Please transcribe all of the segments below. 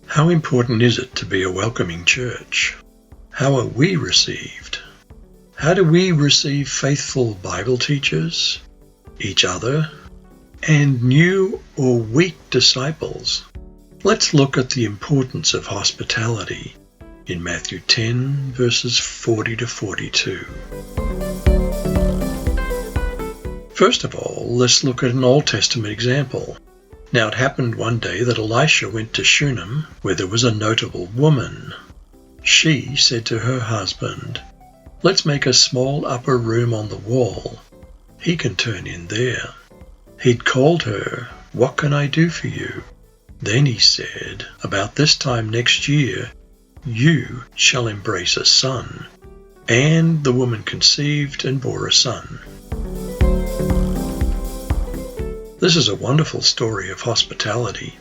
How important is it to be a welcoming church? How are we received? How do we receive faithful Bible teachers, each other, and new or weak disciples? Let's look at the importance of hospitality in Matthew 10, verses 40 to 42. First of all, let's look at an Old Testament example. Now it happened one day that Elisha went to Shunem, where there was a notable woman. She said to her husband, "Let's make a small upper room on the wall. He can turn in there." He'd called her, "What can I do for you?" Then he said, "About this time next year, you shall embrace a son." And the woman conceived and bore a son. This is a wonderful story of hospitality.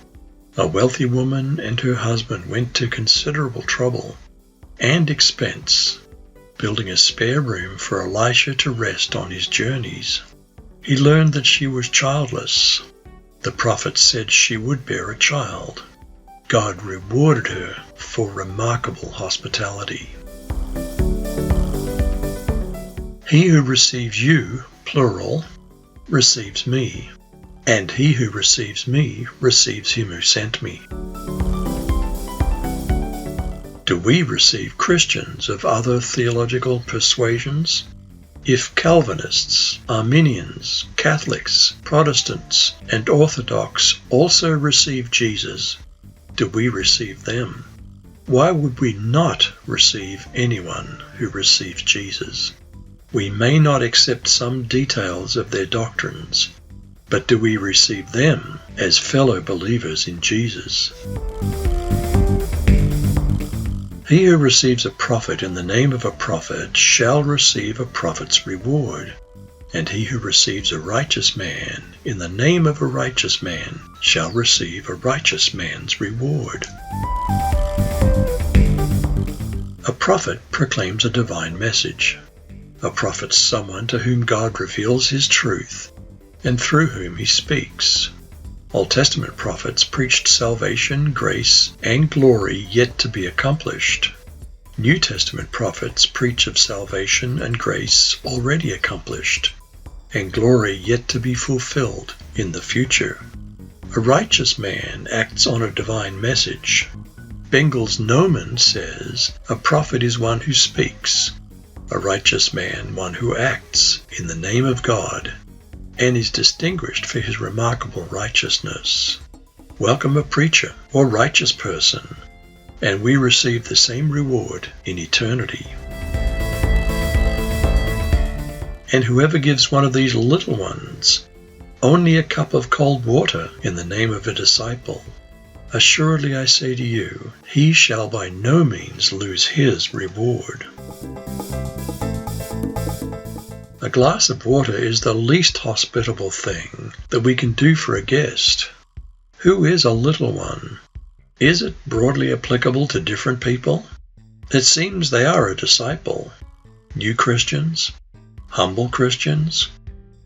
A wealthy woman and her husband went to considerable trouble and expense, building a spare room for Elisha to rest on his journeys. He learned that she was childless. The prophet said she would bear a child. God rewarded her for remarkable hospitality. He who receives you, plural, receives me, and he who receives me receives him who sent me. Do we receive Christians of other theological persuasions? If Calvinists, Arminians, Catholics, Protestants, and Orthodox also receive Jesus, do we receive them? Why would we not receive anyone who receives Jesus? We may not accept some details of their doctrines, but do we receive them as fellow believers in Jesus? He who receives a prophet in the name of a prophet shall receive a prophet's reward, and he who receives a righteous man in the name of a righteous man shall receive a righteous man's reward. A prophet proclaims a divine message. A prophet's someone to whom God reveals his truth and through whom he speaks. Old Testament prophets preached salvation, grace, and glory yet to be accomplished. New Testament prophets preach of salvation and grace already accomplished, and glory yet to be fulfilled in the future. A righteous man acts on a divine message. Bengel's Gnomon says, "A prophet is one who speaks, a righteous man one who acts in the name of God, and is distinguished for his remarkable righteousness." Welcome a preacher or righteous person, and we receive the same reward in eternity. And whoever gives one of these little ones only a cup of cold water in the name of a disciple, assuredly I say to you, he shall by no means lose his reward. A glass of water is the least hospitable thing that we can do for a guest. Who is a little one? Is it broadly applicable to different people? It seems they are a disciple. New Christians, humble Christians,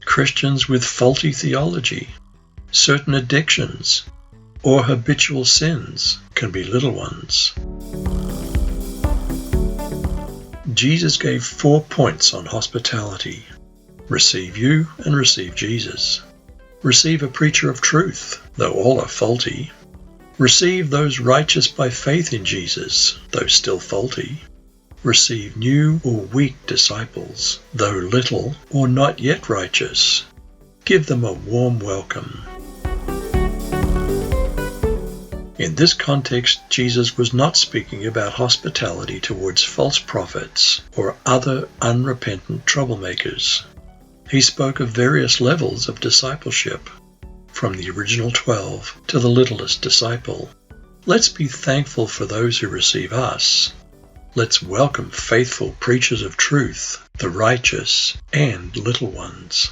Christians with faulty theology, certain addictions, or habitual sins can be little ones. Jesus gave 4 points on hospitality. Receive you and receive Jesus. Receive a preacher of truth, though all are faulty. Receive those righteous by faith in Jesus, though still faulty. Receive new or weak disciples, though little or not yet righteous. Give them a warm welcome. In this context, Jesus was not speaking about hospitality towards false prophets or other unrepentant troublemakers. He spoke of various levels of discipleship, from the original 12 to the littlest disciple. Let's be thankful for those who receive us. Let's welcome faithful preachers of truth, the righteous and little ones.